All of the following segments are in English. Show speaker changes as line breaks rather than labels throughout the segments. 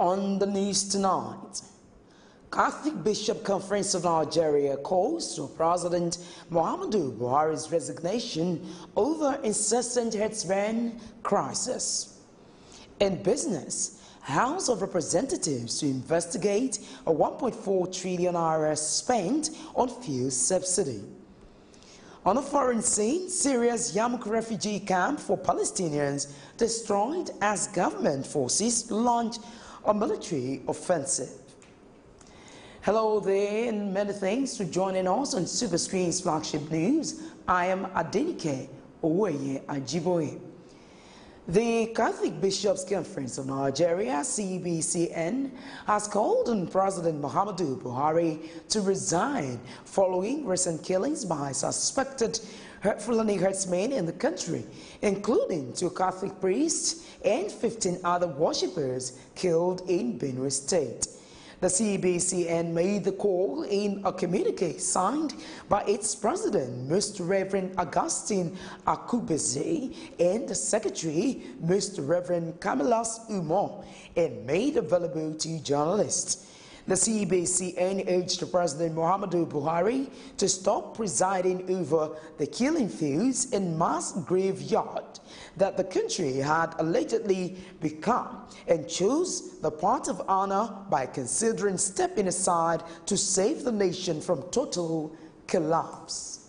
On the news tonight, Catholic Bishop Conference of Nigeria calls for President Muhammadu Buhari's resignation over incessant herdsmen crisis. In business, House of Representatives to investigate a 1.4 trillion naira spent on fuel subsidy. On a foreign scene, Syria's Yarmouk refugee camp for Palestinians destroyed as government forces launch a military offensive. Hello there, and many thanks for joining us on Superscreen's flagship news. I am Adenike Oweye Ajiboye. The Catholic Bishops' Conference of Nigeria, CBCN, has called on President Muhammadu Buhari to resign following recent killings by suspected Fulani herdsmen in the country, including 2 Catholic priests and 15 other worshippers killed in Benue State. The CBCN made the call in a communique signed by its president, Mr. Reverend Augustine Akubeze, and the secretary, Mr. Reverend Kamilas Umar, and made available to journalists. The CBCN urged President Muhammadu Buhari to stop presiding over the killing fields and mass graveyard that the country had allegedly become, and chose the path of honor by considering stepping aside to save the nation from total collapse.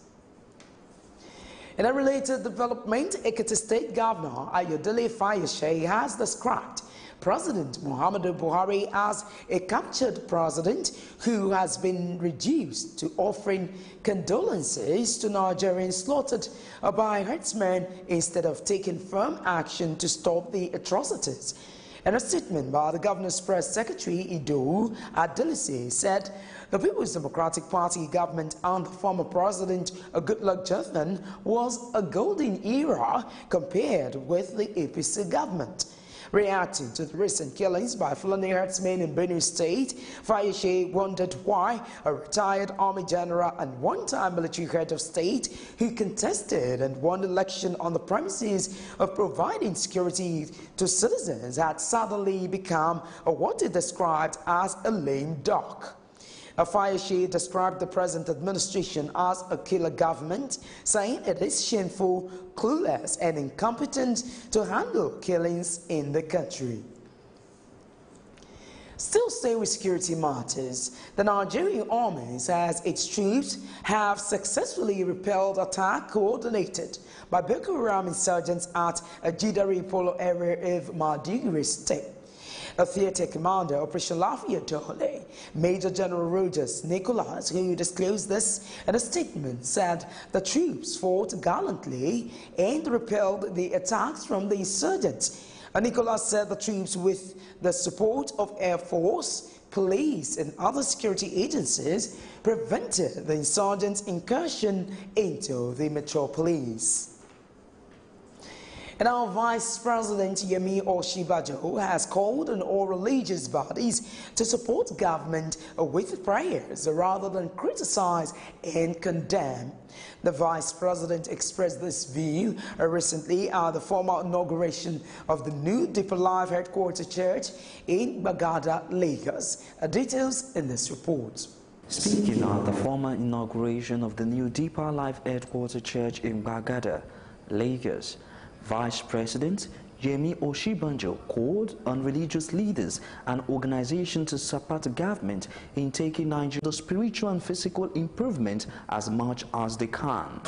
In a related development, Ekiti State Governor Ayodele Fayose has described President Muhammadu Buhari as a captured president who has been reduced to offering condolences to Nigerians slaughtered by herdsmen instead of taking firm action to stop the atrocities. In a statement by the governor's press secretary, Ido Adelisi, said the People's Democratic Party government under former President Goodluck Jonathan was a golden era compared with the APC government. Reacting to the recent killings by Fulani herdsmen in Benue State, Fayose wondered why a retired army general and one-time military head of state who contested and won the election on the premises of providing security to citizens had suddenly become what he described as a lame duck. Fayose described the present administration as a killer government, saying it is shameful, clueless, and incompetent to handle killings in the country. Still staying with security matters, the Nigerian army says its troops have successfully repelled attack coordinated by Boko Haram insurgents at a Jidari Polo area of Maiduguri State. A theater commander, Operation Lafayette Dole, Major General Rogers Nicholas, who disclosed this in a statement, said the troops fought gallantly and repelled the attacks from the insurgents. Nicholas said the troops, with the support of Air Force, police, and other security agencies, prevented the insurgents' incursion into the metropolis. And our Vice President Yemi Osinbajo has called on all religious bodies to support government with prayers rather than criticize and condemn. The Vice President expressed this view recently at the formal inauguration of the new Deeper Life Headquarters Church in Gbagada, Lagos. Details in this report.
Speaking at the formal inauguration of the new Deeper Life Headquarters Church in Gbagada, Lagos, Vice President Yemi Osinbajo called on religious leaders and organizations to support the government in taking Nigeria to spiritual and physical improvement as much as they can.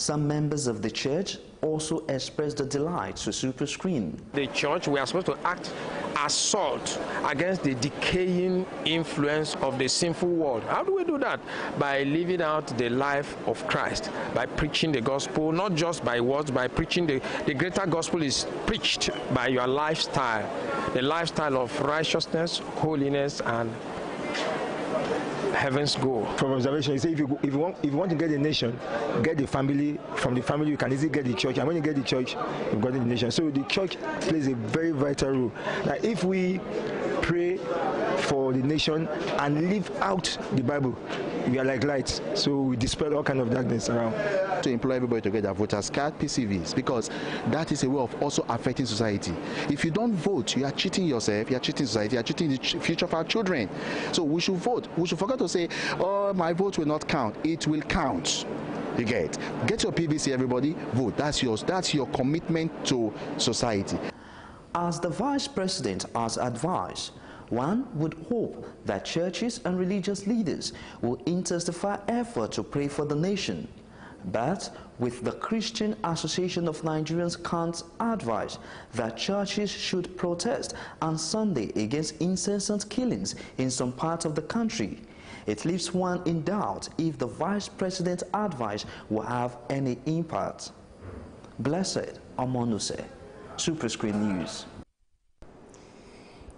Some members of the church also expressed their delight to Superscreen.
The church, we are supposed to act as salt against the decaying influence of the sinful world. How do we do that? By living out the life of Christ, by preaching the gospel, not just by words, by preaching the greater gospel is preached by your lifestyle, the lifestyle of righteousness, holiness, and heaven's goal.
From observation, you say if you want to get the nation, get the family. From the family, you can easily get the church. And when you get the church, you've got the nation. So the church plays a very vital role. Now, if we pray for the nation and live out the Bible, we are like lights. So we dispel all kind of darkness around.
To employ everybody to get their voters card, PCVs, because that is a way of also affecting society. If you don't vote, you are cheating yourself, you are cheating society, you are cheating the future of our children. So we should vote. We should forget to say, oh, my vote will not count. It will count. You get your PVC, everybody, vote. That's your commitment to society.
As the Vice President has advised, one would hope that churches and religious leaders will intensify effort to pray for the nation. But with the Christian Association of Nigerians can't advise that churches should protest on Sunday against incessant killings in some parts of the country, it leaves one in doubt if the Vice President's advice will have any impact. Blessed Amonuse, Superscreen News.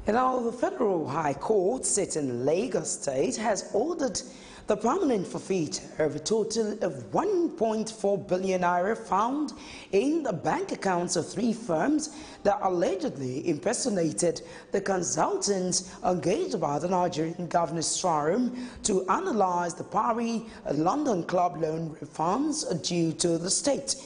And now the Federal High Court sitting in Lagos State has ordered the permanent forfeiture of a total of 1.4 billion naira found in the bank accounts of 3 firms that allegedly impersonated the consultants engaged by the Nigerian Governor's Forum to analyze the Paris London Club loan refunds due to the state.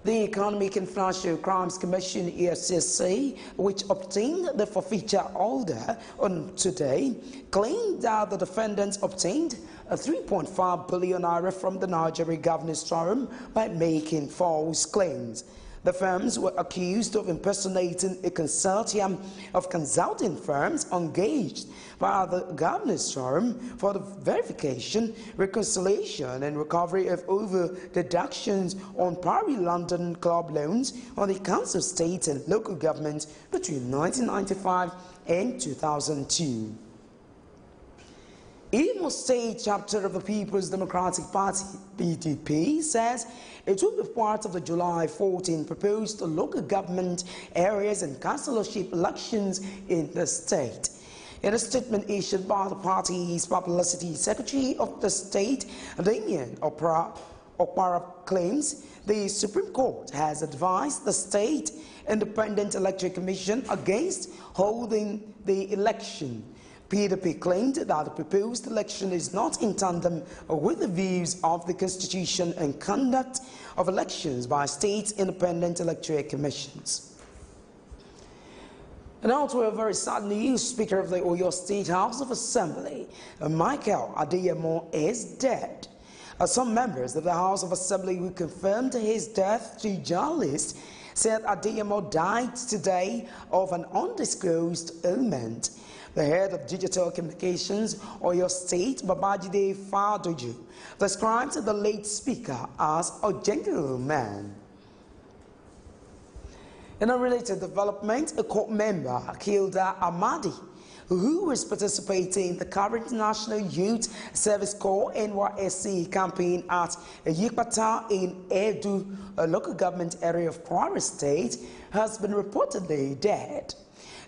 The Economic and Financial Crimes Commission, EFCC, which obtained the forfeiture order on today, claimed that the defendants obtained a 3.5 billion naira from the Nigerian Governor's Forum by making false claims. The firms were accused of impersonating a consortium of consulting firms engaged by the Governor's Forum for the verification, reconciliation and recovery of over-deductions on Paris London Club loans on the accounts of state and local governments between 1995 and 2002. Imo State chapter of the People's Democratic Party, PDP, says it will be part of the July 14 proposed local government areas and councillorship elections in the state. In a statement issued by the party's Publicity Secretary of the State, Damian Okpara claims the Supreme Court has advised the State Independent Electoral Commission against holding the election. PDP claimed that the proposed election is not in tandem with the views of the Constitution and conduct of elections by state independent electoral commissions. And now to a very sad news, Speaker of the Oyo State House of Assembly, Michael Adeyemo, is dead. Some members of the House of Assembly who confirmed his death to journalists said Adeyemo died today of an undisclosed ailment. The head of digital communications, Oyo State, Babajide Fadoju, described the late speaker as a gentleman. In a related development, a court member, Kilda Amadi, who was participating in the current National Youth Service Corps NYSC campaign at Yipata in Edu, a local government area of Kwara State, has been reportedly dead.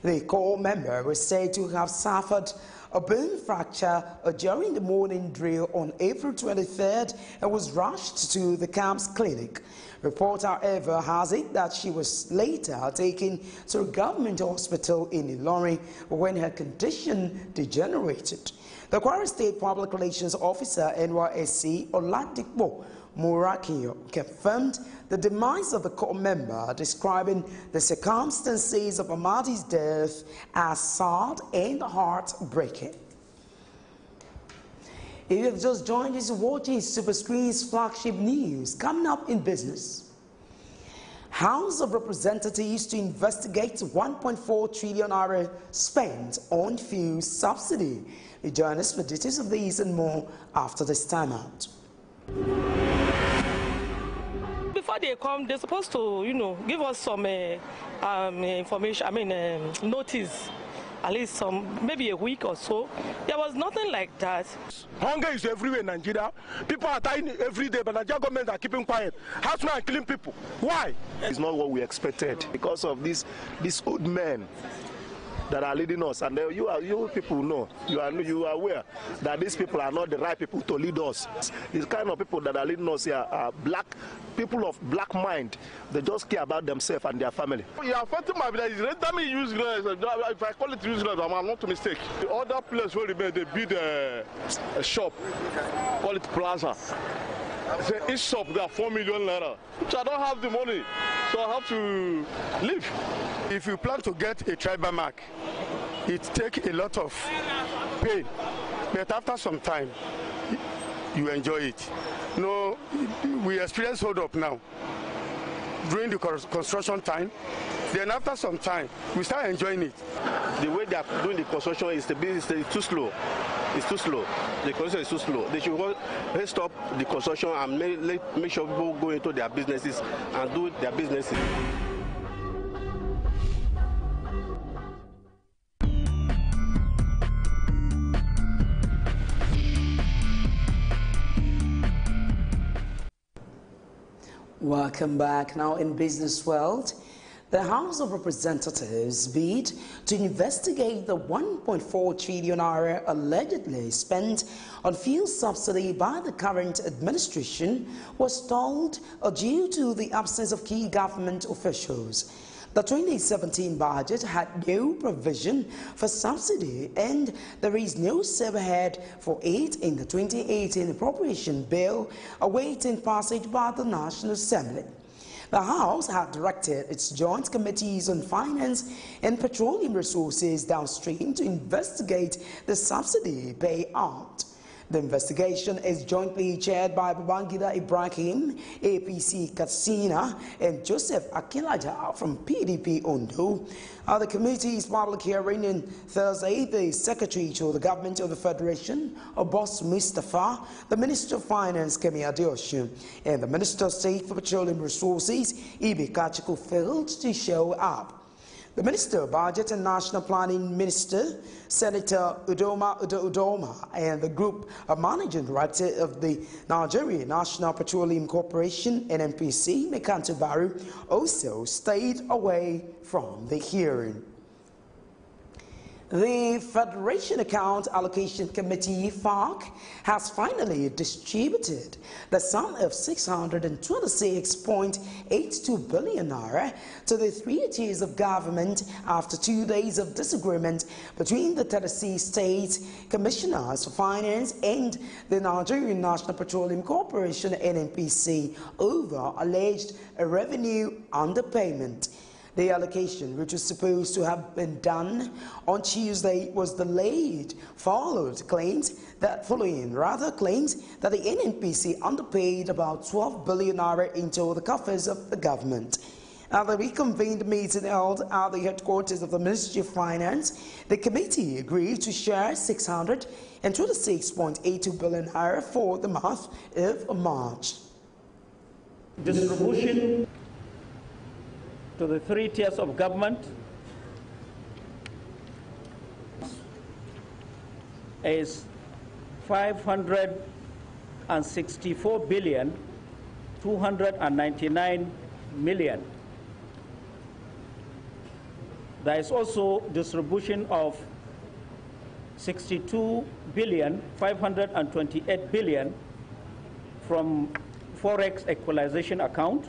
The corps member was said to have suffered a bone fracture during the morning drill on April 23rd and was rushed to the camp's clinic. Report, however, has it that she was later taken to a government hospital in Ilorin when her condition degenerated. The Kwara State Public Relations Officer, NYSC, Oladipo Murakiyo, confirmed the demise of the corps member, describing the circumstances of Amadi's death as sad and heartbreaking. If you have just joined us, watching Superscreen's flagship news, coming up in business. House of Representatives to investigate 1.4 trillion naira spent on fuel subsidy. Join us for details of these and more after this timeout.
before they come, they're supposed to, give us some information, notice, at least maybe a week or so. There was nothing like that.
Hunger is everywhere in Nigeria. People are dying every day, but Nigeria government are keeping quiet. Housemen are killing people. Why? It's not what we expected because of these old men that are leading us, and you people know, you are aware that these people are not the right people to lead us. These kind of people that are leading us here are people of black mind. They just care about themselves and their family. You are affecting my village. Let me use if I call it useless, I'm not a mistake. The other place where they build a shop, call it plaza. Each shop there 4 million naira. So I don't have the money, so I have to leave. If you plan to get a tribal mark, it takes a lot of pain, but after some time, you enjoy it. We experience hold up now during the construction time. Then after some time, we start enjoying it. The way they are doing the construction is too slow. It's too slow. The construction is too slow. They should stop the construction and make sure people go into their businesses and do their businesses.
Welcome back. Now in business world, the House of Representatives bid to investigate the 1.4 trillion naira allegedly spent on fuel subsidy by the current administration was stalled due to the absence of key government officials. The 2017 budget had no provision for subsidy, and there is no overhead for it in the 2018 appropriation bill awaiting passage by the National Assembly. The House had directed its joint committees on finance and petroleum resources downstream to investigate the subsidy payout. The investigation is jointly chaired by Babangida Ibrahim, APC Katsina, and Joseph Akilaja from PDP Ondo. The committee's public hearing on Thursday, the Secretary to the Government of the Federation, Boss Mustafa, the Minister of Finance, Kemi Adeosun, and the Minister of State for Petroleum Resources, Ibe Kachiko, failed to show up. The Minister of Budget and National Planning Minister, Senator Udoma, and the Group Managing Director of the Nigerian National Petroleum Corporation, NNPC, Mekanto Baru, also stayed away from the hearing. The Federation Account Allocation Committee, FARC, has finally distributed the sum of 626.82 billion naira to the 3 tiers of government after 2 days of disagreement between the 36 state commissioners for finance and the Nigerian National Petroleum Corporation, NNPC, over alleged revenue underpayment. The allocation, which was supposed to have been done on Tuesday, was delayed following claims that the NNPC underpaid about 12 billion naira into the coffers of the government. At the reconvened meeting held at the headquarters of the Ministry of Finance, the committee agreed to share 626.82 billion naira for the month of March.
Distribution to the 3 tiers of government is 564,299,000,000. There is also distribution of 62,528,000,000 from Forex equalization account,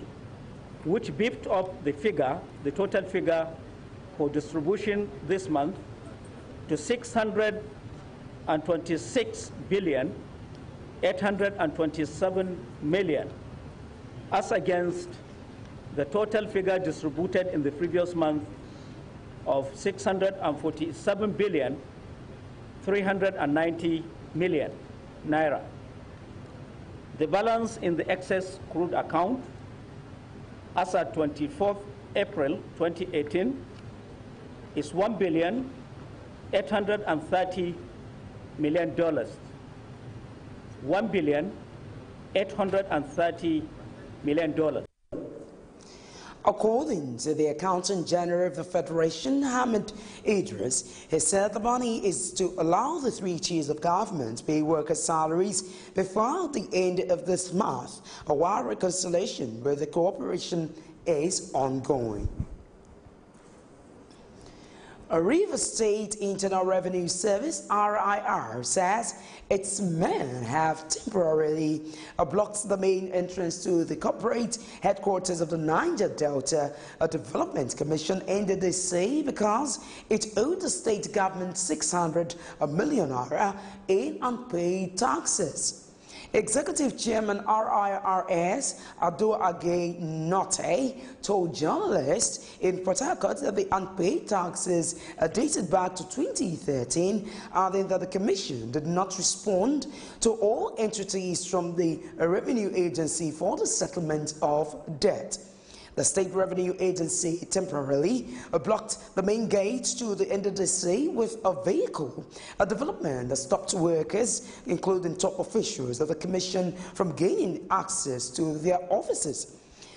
which beefed up the figure, the total figure for distribution this month to 626,827,000,000, as against the total figure distributed in the previous month of 647,390,000,000 naira. The balance in the excess crude account as at 24th April 2018 is $1,830,000,000. $1,830,000,000.
According to the Accountant General of the Federation, Hamid Idris, he said the money is to allow the 3 tiers of government to pay workers' salaries before the end of this month, while reconciliation with the corporation is ongoing. A River State Internal Revenue Service, RIR, says its men have temporarily blocked the main entrance to the corporate headquarters of the Niger Delta Development Commission, NDDC, because it owed the state government 600 million naira in unpaid taxes. Executive Chairman RIRS Adoage Note told journalists in Port Harcourt that the unpaid taxes dated back to 2013, adding that the Commission did not respond to all entities from the Revenue Agency for the settlement of debt. The State Revenue Agency temporarily blocked the main gate to the NDDC with a vehicle, a development that stopped workers, including top officials of the Commission, from gaining access to their offices.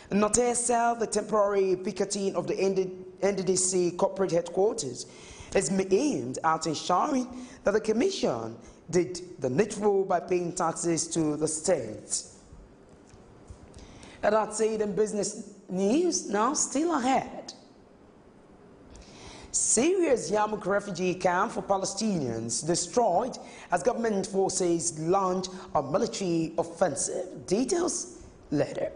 Notaire said the temporary picketing of the NDDC corporate headquarters is aimed at ensuring that the Commission did the needful by paying taxes to the state. And that's it in business news. Now, still ahead. Syria's Yarmouk refugee camp for Palestinians destroyed as government forces launch a military offensive. Details later.